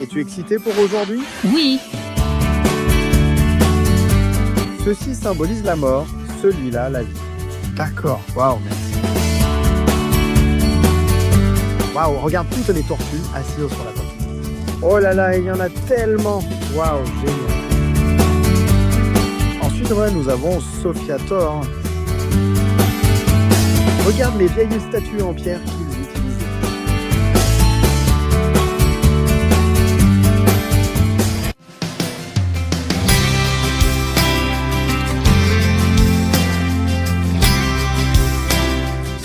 Es-tu excité pour aujourd'hui? Oui, Ceci symbolise la mort, celui-là la vie. D'accord, waouh, merci. Waouh, regarde toutes les tortues assises sur la tortue. Oh là là, il y en a tellement. Waouh, génial. Ensuite, nous avons Sophia Thor. Regarde les vieilles statues en pierre qu'ils utilisaient.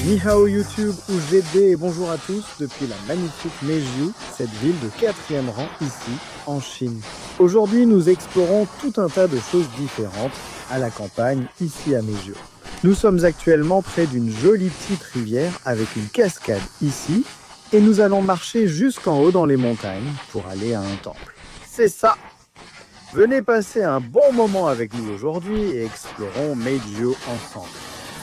Ni hao YouTube ou GD et bonjour à tous depuis la magnifique Meizhou, cette ville de 4e rang ici, en Chine. Aujourd'hui, nous explorons tout un tas de choses différentes à la campagne, ici à Meizhou. Nous sommes actuellement près d'une jolie petite rivière avec une cascade ici et nous allons marcher jusqu'en haut dans les montagnes pour aller à un temple. C'est ça! Venez passer un bon moment avec nous aujourd'hui et explorons Meizhou ensemble.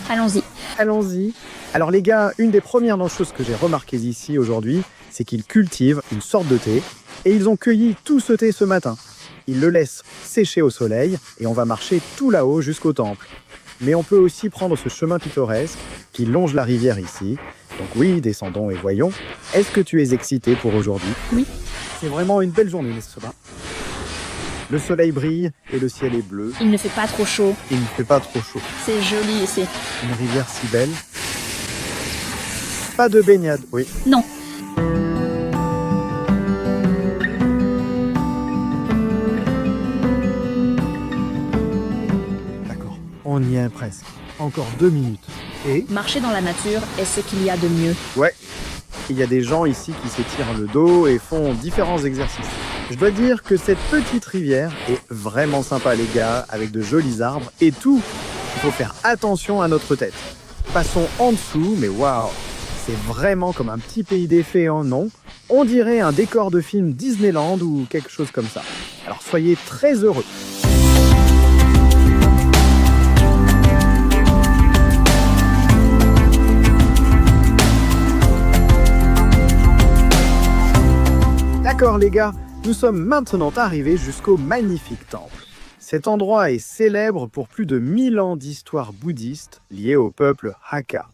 allons-y. Allons-y. Alors les gars, une des premières choses que j'ai remarquées ici aujourd'hui, c'est qu'ils cultivent une sorte de thé et ils ont cueilli tout ce thé ce matin. Ils le laissent sécher au soleil et on va marcher tout là-haut jusqu'au temple. Mais on peut aussi prendre ce chemin pittoresque qui longe la rivière ici. Donc oui, descendons et voyons. Est-ce que tu es excité pour aujourd'hui? Oui. C'est vraiment une belle journée, n'est-ce pas? Le soleil brille et le ciel est bleu. Il ne fait pas trop chaud. Il ne fait pas trop chaud. C'est joli ici. Une rivière si belle. Pas de baignade, oui. Non. D'accord, on y est presque. Encore 2 minutes. Et Marcher dans la nature est ce qu'il y a de mieux. ouais, il y a des gens ici qui s'étirent le dos et font différents exercices. Je dois dire que cette petite rivière est vraiment sympa les gars, avec de jolis arbres et tout. Il faut faire attention à notre tête. Passons en dessous, mais waouh, c'est vraiment comme un petit pays des fées en non. On dirait un décor de film Disneyland ou quelque chose comme ça. Alors soyez très heureux. D'accord les gars, nous sommes maintenant arrivés jusqu'au magnifique temple. Cet endroit est célèbre pour plus de 1000 ans d'histoire bouddhiste liée au peuple Hakka.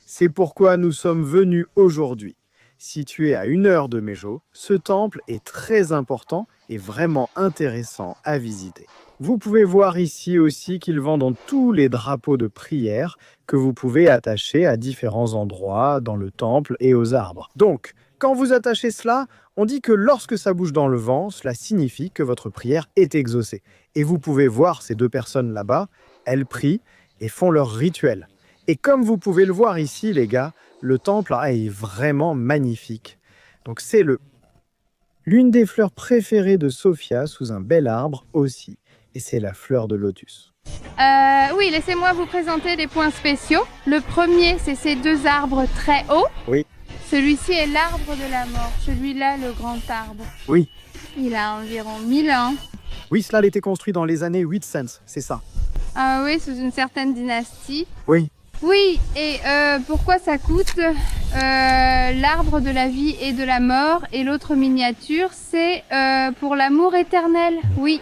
C'est pourquoi nous sommes venus aujourd'hui. Situé à 1 heure de Meizhou, ce temple est très important et vraiment intéressant à visiter. Vous pouvez voir ici aussi qu'ils vendent tous les drapeaux de prière que vous pouvez attacher à différents endroits dans le temple et aux arbres. Donc, quand vous attachez cela, on dit que lorsque ça bouge dans le vent, cela signifie que votre prière est exaucée. Et vous pouvez voir ces 2 personnes là-bas, elles prient et font leur rituel. Et comme vous pouvez le voir ici, les gars, le temple est vraiment magnifique. Donc c'est l'une des fleurs préférées de Sophia sous un bel arbre aussi. Et c'est la fleur de lotus. Oui, laissez-moi vous présenter les points spéciaux. Le premier, c'est ces 2 arbres très hauts. Oui. Celui-ci est l'arbre de la mort. Celui-là, le grand arbre. Oui. Il a environ 1000 ans. Oui, cela a été construit dans les années 800, c'est ça. Ah oui, sous une certaine dynastie. Oui. Oui, et pourquoi ça coûte l'arbre de la vie et de la mort. Et l'autre miniature, c'est pour l'amour éternel. Oui.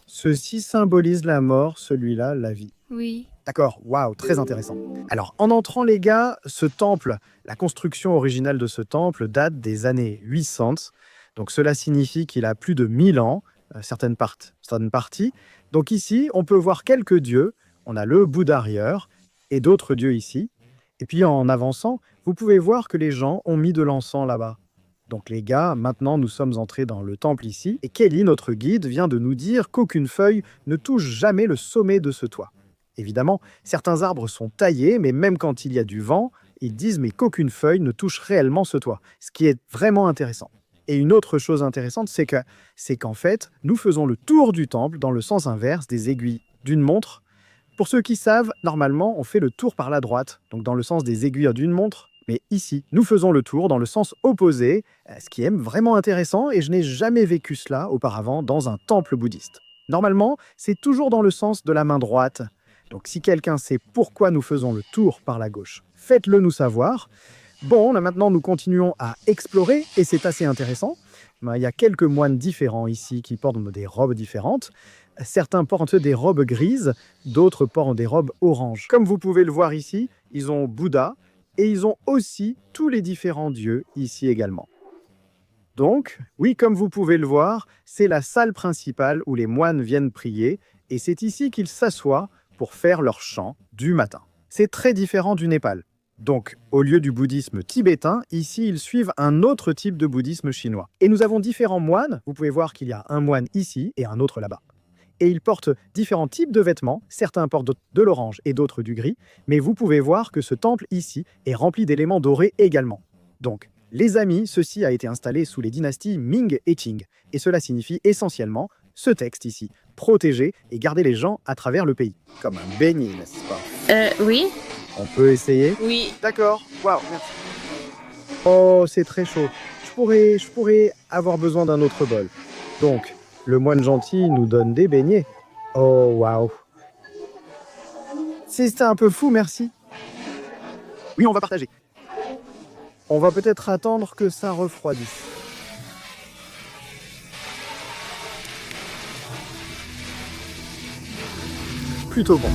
Ceci symbolise la mort, celui-là la vie. Oui. D'accord, waouh, très intéressant. Alors, en entrant les gars, ce temple, la construction originale de ce temple date des années 800. Donc cela signifie qu'il a plus de 1000 ans, certaines parties. Donc ici, on peut voir quelques dieux. On a le Bouddha et d'autres dieux ici. Et puis en avançant, vous pouvez voir que les gens ont mis de l'encens là-bas. Donc les gars, maintenant nous sommes entrés dans le temple ici. Et Kelly, notre guide, vient de nous dire qu'aucune feuille ne touche jamais le sommet de ce toit. Évidemment, certains arbres sont taillés, mais même quand il y a du vent, ils disent mais qu'aucune feuille ne touche réellement ce toit, ce qui est vraiment intéressant. Et une autre chose intéressante, c'est qu'en fait, nous faisons le tour du temple dans le sens inverse des aiguilles d'une montre. Pour ceux qui savent, normalement, on fait le tour par la droite, donc dans le sens des aiguilles d'une montre. Mais ici, nous faisons le tour dans le sens opposé, ce qui est vraiment intéressant et je n'ai jamais vécu cela auparavant dans un temple bouddhiste. Normalement, c'est toujours dans le sens de la main droite. Donc si quelqu'un sait pourquoi nous faisons le tour par la gauche, faites-le nous savoir. Bon, là maintenant nous continuons à explorer et c'est assez intéressant Il y a quelques moines différents ici qui portent des robes différentes. Certains portent des robes grises, d'autres portent des robes oranges. Comme vous pouvez le voir ici, ils ont Bouddha et ils ont aussi tous les différents dieux ici également. Donc, oui, comme vous pouvez le voir, c'est la salle principale où les moines viennent prier et c'est ici qu'ils s'assoient pour faire leur chant du matin. C'est très différent du Népal. Donc, au lieu du bouddhisme tibétain, ici, ils suivent un autre type de bouddhisme chinois. Et nous avons différents moines. Vous pouvez voir qu'il y a un moine ici et un autre là-bas. Et ils portent différents types de vêtements. Certains portent de l'orange et d'autres du gris. Mais vous pouvez voir que ce temple ici est rempli d'éléments dorés également. Donc, les amis, ceci a été installé sous les dynasties Ming et Qing. Et cela signifie essentiellement ce texte ici, protéger et garder les gens à travers le pays. Comme un beignet, n'est-ce pas? Oui. On peut essayer? Oui. D'accord. Waouh, merci. Oh, c'est très chaud. Je pourrais avoir besoin d'un autre bol. Donc, le moine gentil nous donne des beignets. Oh, waouh. C'était un peu fou, merci. Oui, on va partager. On va peut-être attendre que ça refroidisse. Plutôt bon.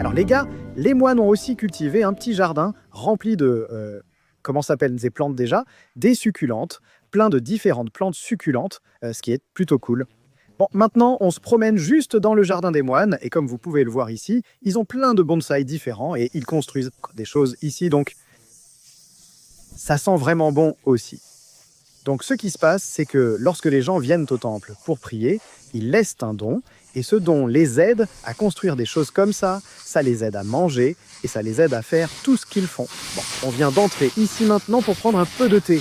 Alors les gars, les moines ont aussi cultivé un petit jardin rempli de, comment s'appellent ces plantes déjà? Des succulentes, plein de différentes plantes succulentes, ce qui est plutôt cool. Bon, maintenant, on se promène juste dans le jardin des moines, et comme vous pouvez le voir ici, ils ont plein de bonsaïs différents, et ils construisent des choses ici, donc ça sent vraiment bon aussi. Donc ce qui se passe, c'est que lorsque les gens viennent au temple pour prier, ils laissent un don, et ce don les aide à construire des choses comme ça les aide à manger, et ça les aide à faire tout ce qu'ils font. Bon, on vient d'entrer ici maintenant pour prendre un peu de thé.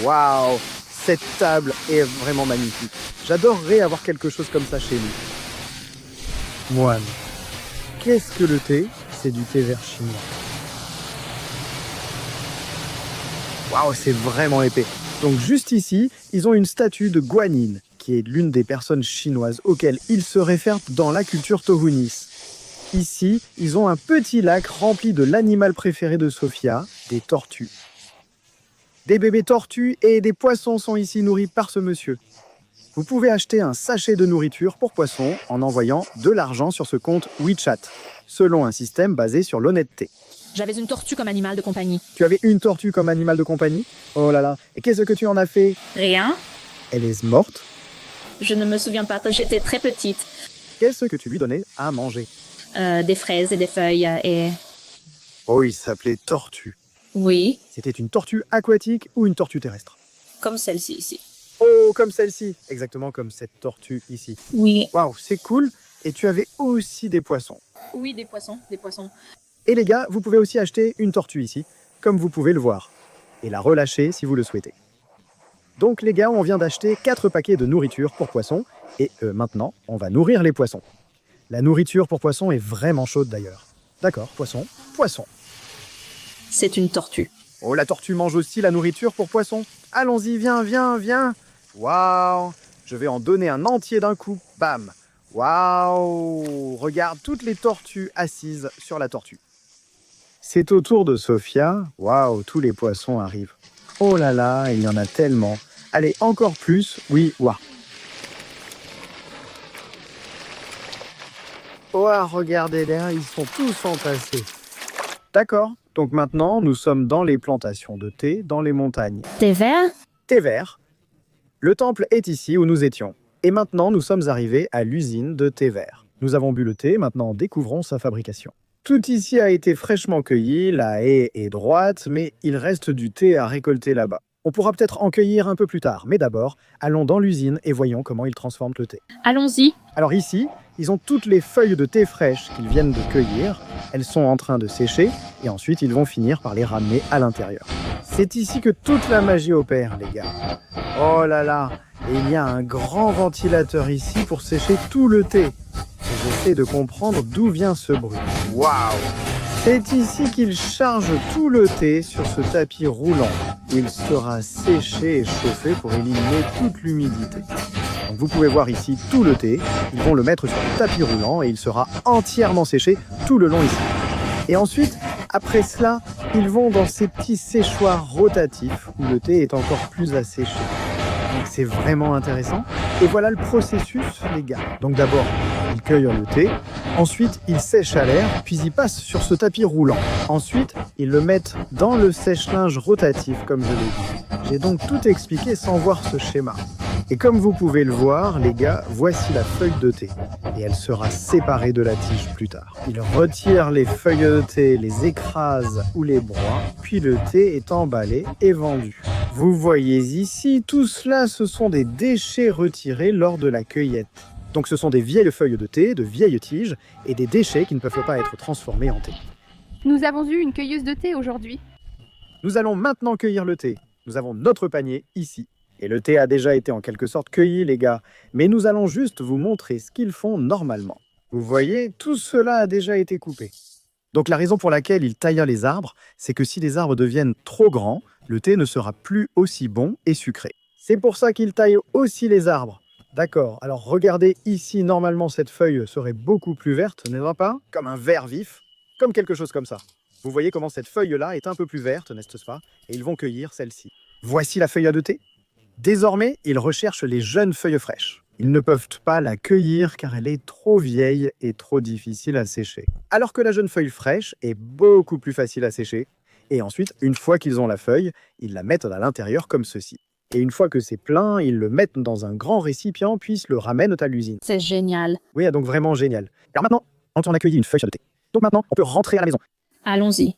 Waouh! Cette table est vraiment magnifique. J'adorerais avoir quelque chose comme ça chez nous. Moine, qu'est-ce que le thé? C'est du thé vert chinois. Waouh, c'est vraiment épais. Donc juste ici, ils ont une statue de Guanyin, qui est l'une des personnes chinoises auxquelles ils se réfèrent dans la culture tohunis. Ici, ils ont un petit lac rempli de l'animal préféré de Sophia, des tortues. Des bébés tortues et des poissons sont ici nourris par ce monsieur. Vous pouvez acheter un sachet de nourriture pour poissons en envoyant de l'argent sur ce compte WeChat, selon un système basé sur l'honnêteté. J'avais une tortue comme animal de compagnie. Tu avais une tortue comme animal de compagnie? Oh là là, et qu'est-ce que tu en as fait? Rien. Elle est morte? Je ne me souviens pas, j'étais très petite. Qu'est-ce que tu lui donnais à manger? Des fraises et des feuilles et... Oh, il s'appelait tortue. Oui. C'était une tortue aquatique ou une tortue terrestre? Comme celle-ci ici. Oh, comme celle-ci. Exactement comme cette tortue ici. Oui. Waouh, c'est cool. Et tu avais aussi des poissons. Oui, des poissons, des poissons. Et les gars, vous pouvez aussi acheter une tortue ici, comme vous pouvez le voir, et la relâcher si vous le souhaitez. Donc les gars, on vient d'acheter 4 paquets de nourriture pour poissons, et maintenant, on va nourrir les poissons. La nourriture pour poissons est vraiment chaude d'ailleurs. D'accord, poisson, poisson. C'est une tortue. Oh, la tortue mange aussi la nourriture pour poissons. Allons-y, viens, viens, viens. Waouh, je vais en donner un entier d'un coup. Bam. Waouh, regarde toutes les tortues assises sur la tortue. C'est au tour de Sophia. Waouh, tous les poissons arrivent. Oh là là, il y en a tellement. Allez, encore plus. Oui, waouh. Waouh, regardez là, ils sont tous entassés. D'accord. Donc maintenant, nous sommes dans les plantations de thé, dans les montagnes. Thé vert? Thé vert. Le temple est ici où nous étions. Et maintenant, nous sommes arrivés à l'usine de thé vert. Nous avons bu le thé, maintenant découvrons sa fabrication. Tout ici a été fraîchement cueilli, la haie est droite, mais il reste du thé à récolter là-bas. On pourra peut-être en cueillir un peu plus tard, mais d'abord, allons dans l'usine et voyons comment ils transforment le thé. Allons-y. Alors ici, ils ont toutes les feuilles de thé fraîches qu'ils viennent de cueillir. Elles sont en train de sécher et ensuite ils vont finir par les ramener à l'intérieur. C'est ici que toute la magie opère, les gars. Oh là là, et il y a un grand ventilateur ici pour sécher tout le thé. Et j'essaie de comprendre d'où vient ce bruit. Waouh, C'est ici qu'ils chargent tout le thé sur ce tapis roulant. Il sera séché et chauffé pour éliminer toute l'humidité. Donc vous pouvez voir ici tout le thé. Ils vont le mettre sur le tapis roulant et il sera entièrement séché tout le long ici. Et ensuite, après cela, ils vont dans ces petits séchoirs rotatifs où le thé est encore plus asséché. Donc c'est vraiment intéressant. Et voilà le processus, les gars. Donc d'abord, ils cueillent le thé. Ensuite, ils sèchent à l'air, puis ils passent sur ce tapis roulant. Ensuite, ils le mettent dans le sèche-linge rotatif, comme je l'ai dit. J'ai donc tout expliqué sans voir ce schéma. Et comme vous pouvez le voir, les gars, voici la feuille de thé. Et elle sera séparée de la tige plus tard. Ils retirent les feuilles de thé, les écrasent ou les broient, puis le thé est emballé et vendu. Vous voyez ici, tout cela, ce sont des déchets retirés lors de la cueillette. Donc ce sont des vieilles feuilles de thé, de vieilles tiges, et des déchets qui ne peuvent pas être transformés en thé. Nous avons eu une cueilleuse de thé aujourd'hui. Nous allons maintenant cueillir le thé. Nous avons notre panier ici. Et le thé a déjà été en quelque sorte cueilli, les gars. Mais nous allons juste vous montrer ce qu'ils font normalement. Vous voyez, tout cela a déjà été coupé. Donc la raison pour laquelle ils taillent les arbres, c'est que si les arbres deviennent trop grands, le thé ne sera plus aussi bon et sucré. C'est pour ça qu'ils taillent aussi les arbres. D'accord, alors regardez ici, normalement cette feuille serait beaucoup plus verte, n'est-ce pas? Comme un vert vif, comme quelque chose comme ça. Vous voyez comment cette feuille-là est un peu plus verte, n'est-ce pas? Et ils vont cueillir celle-ci. Voici la feuille de thé. Désormais, ils recherchent les jeunes feuilles fraîches. Ils ne peuvent pas la cueillir car elle est trop vieille et trop difficile à sécher. Alors que la jeune feuille fraîche est beaucoup plus facile à sécher. Et ensuite, une fois qu'ils ont la feuille, ils la mettent à l'intérieur comme ceci. Et une fois que c'est plein, ils le mettent dans un grand récipient puis le ramènent à l'usine. C'est génial. Oui, donc vraiment génial. Alors maintenant, quand on a cueilli une feuille de thé, donc maintenant, on peut rentrer à la maison. Allons-y.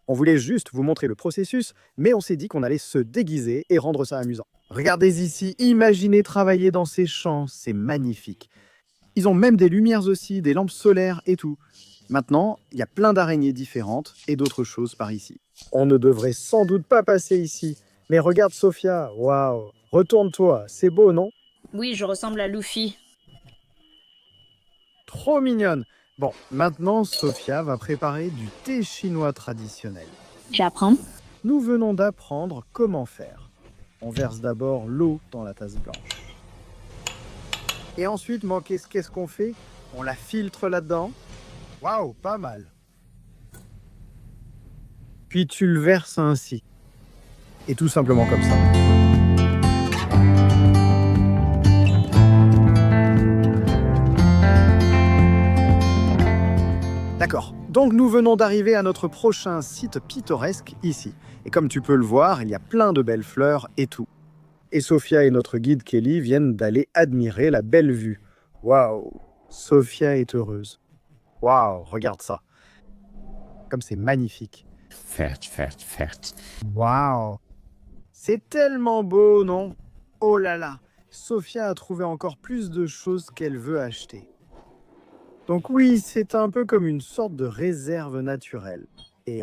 On voulait juste vous montrer le processus, mais on s'est dit qu'on allait se déguiser et rendre ça amusant. Regardez ici, imaginez travailler dans ces champs, c'est magnifique. Ils ont même des lumières aussi, des lampes solaires et tout. Maintenant, il y a plein d'araignées différentes et d'autres choses par ici. On ne devrait sans doute pas passer ici. Mais regarde Sophia, waouh, retourne-toi, c'est beau, non? Oui, je ressemble à Luffy. Trop mignonne. Bon, maintenant, Sophia va préparer du thé chinois traditionnel. J'apprends. Nous venons d'apprendre comment faire. On verse d'abord l'eau dans la tasse blanche. Et ensuite, qu'est-ce qu'on fait? On la filtre là-dedans. Waouh, pas mal. Puis tu le verses ainsi. Et tout simplement comme ça. D'accord, donc nous venons d'arriver à notre prochain site pittoresque ici. Et comme tu peux le voir, il y a plein de belles fleurs et tout. Et Sophia et notre guide Kelly viennent d'aller admirer la belle vue. Waouh, Sophia est heureuse. Waouh, regarde ça. Comme c'est magnifique. Waouh. C'est tellement beau, non? Oh là là, Sophia a trouvé encore plus de choses qu'elle veut acheter. Donc oui, c'est un peu comme une sorte de réserve naturelle. Et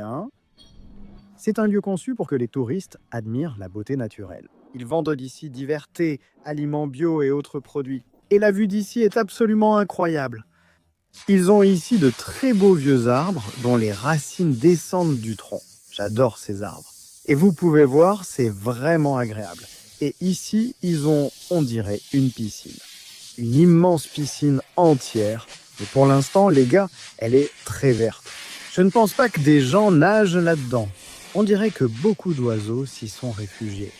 c'est un lieu conçu pour que les touristes admirent la beauté naturelle. Ils vendent d'ici divers thés, aliments bio et autres produits. Et la vue d'ici est absolument incroyable. Ils ont ici de très beaux vieux arbres dont les racines descendent du tronc. J'adore ces arbres. Et vous pouvez voir, c'est vraiment agréable. Et ici, ils ont, on dirait, une piscine. Une immense piscine entière. Et pour l'instant, les gars, elle est très verte. Je ne pense pas que des gens nagent là-dedans. On dirait que beaucoup d'oiseaux s'y sont réfugiés.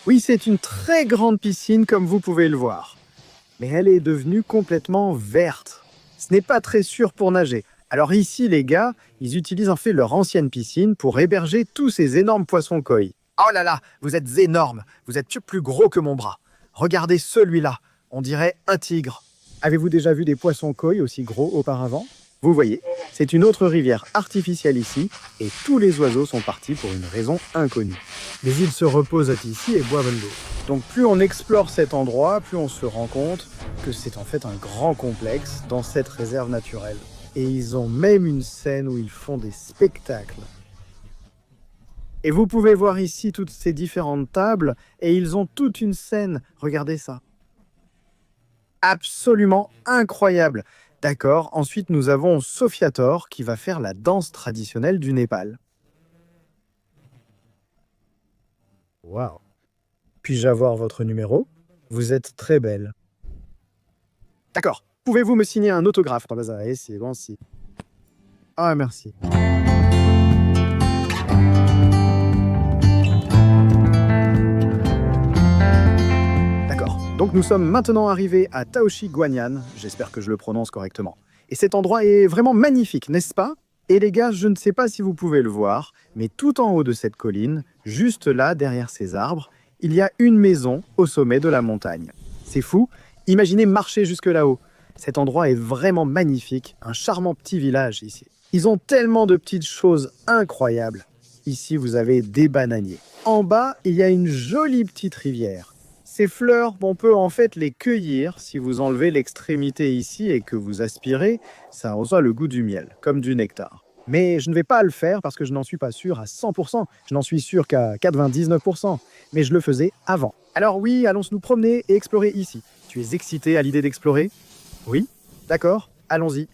Oui, c'est une très grande piscine, comme vous pouvez le voir. Mais elle est devenue complètement verte. Ce n'est pas très sûr pour nager. Alors ici, les gars, ils utilisent en fait leur ancienne piscine pour héberger tous ces énormes poissons koi. Oh là là, vous êtes énormes, vous êtes plus gros que mon bras. Regardez celui-là, on dirait un tigre. Avez-vous déjà vu des poissons koi aussi gros auparavant? Vous voyez, c'est une autre rivière artificielle ici, et tous les oiseaux sont partis pour une raison inconnue. Mais ils se reposent ici et boivent de l'eau. Donc plus on explore cet endroit, plus on se rend compte que c'est en fait un grand complexe dans cette réserve naturelle. Et ils ont même une scène où ils font des spectacles. Et vous pouvez voir ici toutes ces différentes tables, et ils ont toute une scène. Regardez ça. Absolument incroyable. D'accord, ensuite nous avons Sophiator qui va faire la danse traditionnelle du Népal. Waouh. Puis-je avoir votre numéro? Vous êtes très belle. D'accord. Pouvez-vous me signer un autographe dans la c'est bon, si. Ah, merci. D'accord. Donc nous sommes maintenant arrivés à Taoshi Guanyan. J'espère que je le prononce correctement. Et cet endroit est vraiment magnifique, n'est-ce pas? Et les gars, je ne sais pas si vous pouvez le voir, mais tout en haut de cette colline, juste là, derrière ces arbres, il y a une maison au sommet de la montagne. C'est fou, imaginez marcher jusque là-haut. Cet endroit est vraiment magnifique, un charmant petit village ici. Ils ont tellement de petites choses incroyables. Ici, vous avez des bananiers. En bas, il y a une jolie petite rivière. Ces fleurs, on peut en fait les cueillir si vous enlevez l'extrémité ici et que vous aspirez, ça reçoit le goût du miel, comme du nectar. Mais je ne vais pas le faire parce que je n'en suis pas sûr à 100%, je n'en suis sûr qu'à 99%, mais je le faisais avant. Alors oui, allons nous promener et explorer ici. Tu es excité à l'idée d'explorer? Oui? D'accord, allons-y.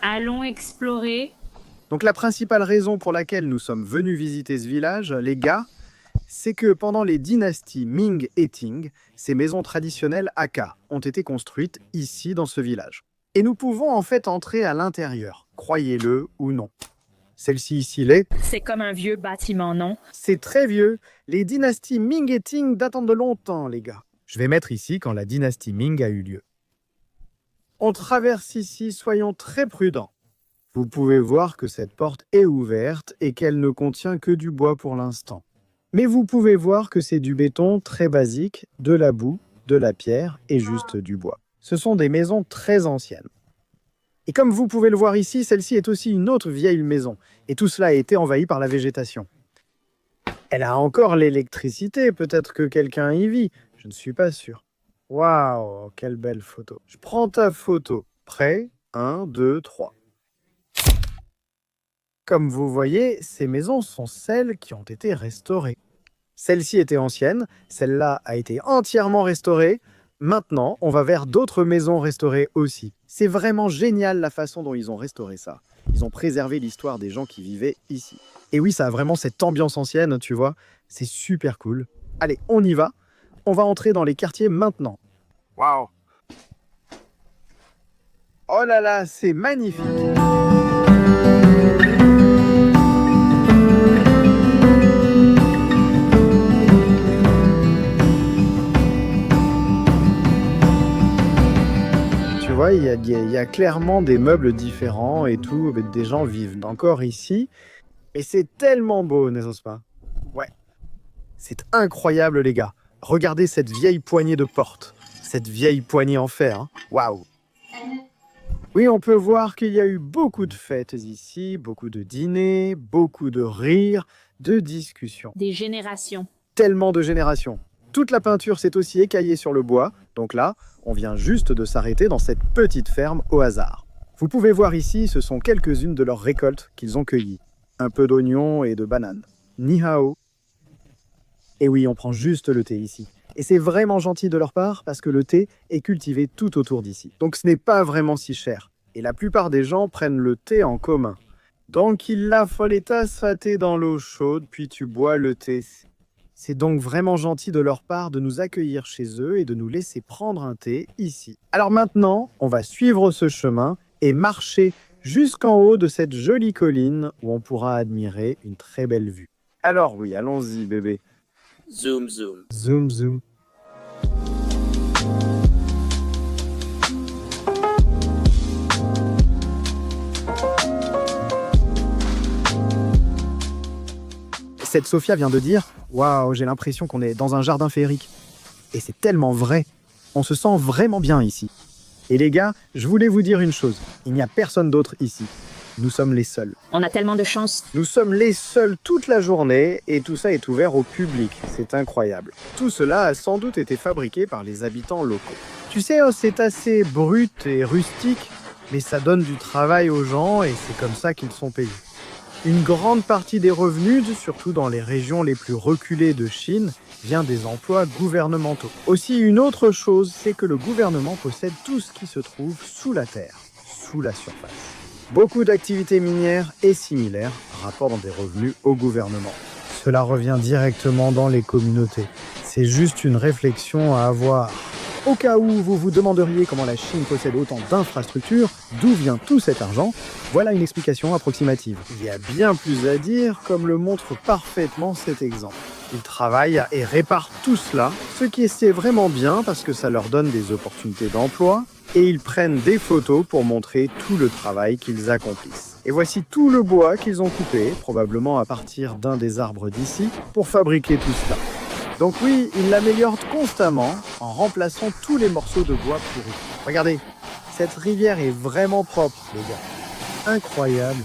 Allons explorer. Donc la principale raison pour laquelle nous sommes venus visiter ce village, les gars, c'est que pendant les dynasties Ming et Qing, ces maisons traditionnelles Hakka ont été construites ici dans ce village. Et nous pouvons en fait entrer à l'intérieur, croyez-le ou non. Celle-ci ici l'est. C'est comme un vieux bâtiment, non? C'est très vieux. Les dynasties Ming et Qing datent de longtemps, les gars. Je vais mettre ici quand la dynastie Ming a eu lieu. On traverse ici, soyons très prudents. Vous pouvez voir que cette porte est ouverte et qu'elle ne contient que du bois pour l'instant. Mais vous pouvez voir que c'est du béton très basique, de la boue, de la pierre et juste du bois. Ce sont des maisons très anciennes. Et comme vous pouvez le voir ici, celle-ci est aussi une autre vieille maison. Et tout cela a été envahi par la végétation. Elle a encore l'électricité, peut-être que quelqu'un y vit. Je ne suis pas sûr. Waouh, quelle belle photo. Je prends ta photo. Prêt? 1, 2, 3. Comme vous voyez, ces maisons sont celles qui ont été restaurées. Celle-ci était ancienne, celle-là a été entièrement restaurée. Maintenant, on va vers d'autres maisons restaurées aussi. C'est vraiment génial la façon dont ils ont restauré ça. Ils ont préservé l'histoire des gens qui vivaient ici. Et oui, ça a vraiment cette ambiance ancienne, tu vois. C'est super cool. Allez, on y va. On va entrer dans les quartiers maintenant. Waouh! Oh là là, c'est magnifique! Tu vois, il y a clairement des meubles différents et tout, des gens vivent encore ici. Et c'est tellement beau, n'est-ce pas? Ouais. C'est incroyable, les gars. Regardez cette vieille poignée de porte. Cette vieille poignée en fer. Hein. Waouh! Oui, on peut voir qu'il y a eu beaucoup de fêtes ici, beaucoup de dîners, beaucoup de rires, de discussions. Des générations. Tellement de générations. Toute la peinture s'est aussi écaillée sur le bois. Donc là, on vient juste de s'arrêter dans cette petite ferme au hasard. Vous pouvez voir ici, ce sont quelques-unes de leurs récoltes qu'ils ont cueillies. Un peu d'oignons et de bananes. Ni hao. Et oui, on prend juste le thé ici. Et c'est vraiment gentil de leur part parce que le thé est cultivé tout autour d'ici. Donc ce n'est pas vraiment si cher. Et la plupart des gens prennent le thé en commun. Donc il la foleta thé dans l'eau chaude, puis tu bois le thé. C'est donc vraiment gentil de leur part de nous accueillir chez eux et de nous laisser prendre un thé ici. Alors maintenant, on va suivre ce chemin et marcher jusqu'en haut de cette jolie colline où on pourra admirer une très belle vue. Alors oui, allons-y bébé. Zoom, zoom. Zoom, zoom. Cette Sophia vient de dire « Waouh, j'ai l'impression qu'on est dans un jardin féerique. » Et c'est tellement vrai. On se sent vraiment bien ici. Et les gars, je voulais vous dire une chose. Il n'y a personne d'autre ici. Nous sommes les seuls. On a tellement de chance. Nous sommes les seuls toute la journée et tout ça est ouvert au public. C'est incroyable. Tout cela a sans doute été fabriqué par les habitants locaux. Tu sais, c'est assez brut et rustique, mais ça donne du travail aux gens et c'est comme ça qu'ils sont payés. Une grande partie des revenus, surtout dans les régions les plus reculées de Chine, vient des emplois gouvernementaux. Aussi, une autre chose, c'est que le gouvernement possède tout ce qui se trouve sous la terre. sous la surface. Beaucoup d'activités minières et similaires rapportent des revenus au gouvernement. Cela revient directement dans les communautés. C'est juste une réflexion à avoir. Au cas où vous vous demanderiez comment la Chine possède autant d'infrastructures, d'où vient tout cet argent, voilà une explication approximative. Il y a bien plus à dire, comme le montre parfaitement cet exemple. Ils travaillent et réparent tout cela, ce qui est vraiment bien parce que ça leur donne des opportunités d'emploi, et ils prennent des photos pour montrer tout le travail qu'ils accomplissent. Et voici tout le bois qu'ils ont coupé, probablement à partir d'un des arbres d'ici, pour fabriquer tout cela. Donc oui, ils l'améliorent constamment en remplaçant tous les morceaux de bois pourris. Regardez, cette rivière est vraiment propre, les gars. Incroyable.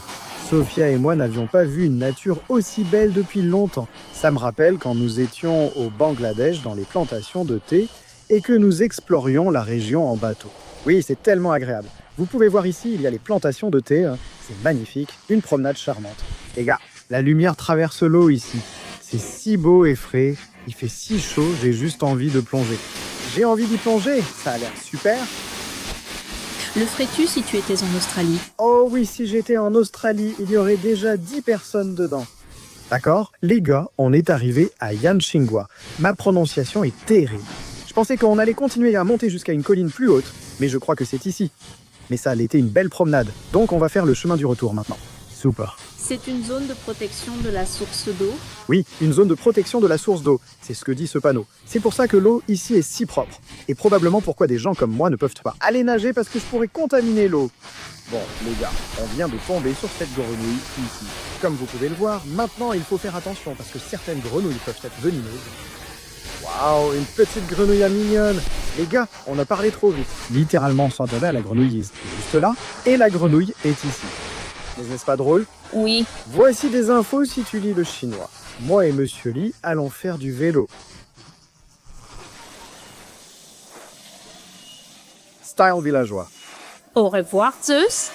Sophia et moi n'avions pas vu une nature aussi belle depuis longtemps. Ça me rappelle quand nous étions au Bangladesh dans les plantations de thé et que nous explorions la région en bateau. Oui, c'est tellement agréable. Vous pouvez voir ici, il y a les plantations de thé. C'est magnifique, une promenade charmante. Les gars, la lumière traverse l'eau ici. C'est si beau et frais, il fait si chaud, j'ai juste envie de plonger. J'ai envie d'y plonger, ça a l'air super. Le ferais-tu si tu étais en Australie? Oh oui, si j'étais en Australie, il y aurait déjà 10 personnes dedans. D'accord? Les gars, on est arrivé à Yanchingwa. Ma prononciation est terrible. Je pensais qu'on allait continuer à monter jusqu'à une colline plus haute, mais je crois que c'est ici. Mais ça allait été une belle promenade, donc on va faire le chemin du retour maintenant. Super. C'est une zone de protection de la source d'eau. Oui, une zone de protection de la source d'eau, c'est ce que dit ce panneau. C'est pour ça que l'eau ici est si propre. Et probablement pourquoi des gens comme moi ne peuvent pas aller nager parce que je pourrais contaminer l'eau. Bon, les gars, on vient de tomber sur cette grenouille ici. Comme vous pouvez le voir, maintenant il faut faire attention parce que certaines grenouilles peuvent être venimeuses. Waouh, une petite grenouille mignonne. Les gars, on a parlé trop vite. Littéralement, sans à la grenouille est juste là et la grenouille est ici. Mais n'est-ce pas drôle? Oui. Voici des infos si tu lis le chinois. Moi et Monsieur Lee allons faire du vélo. Style villageois. Au revoir, Zeus.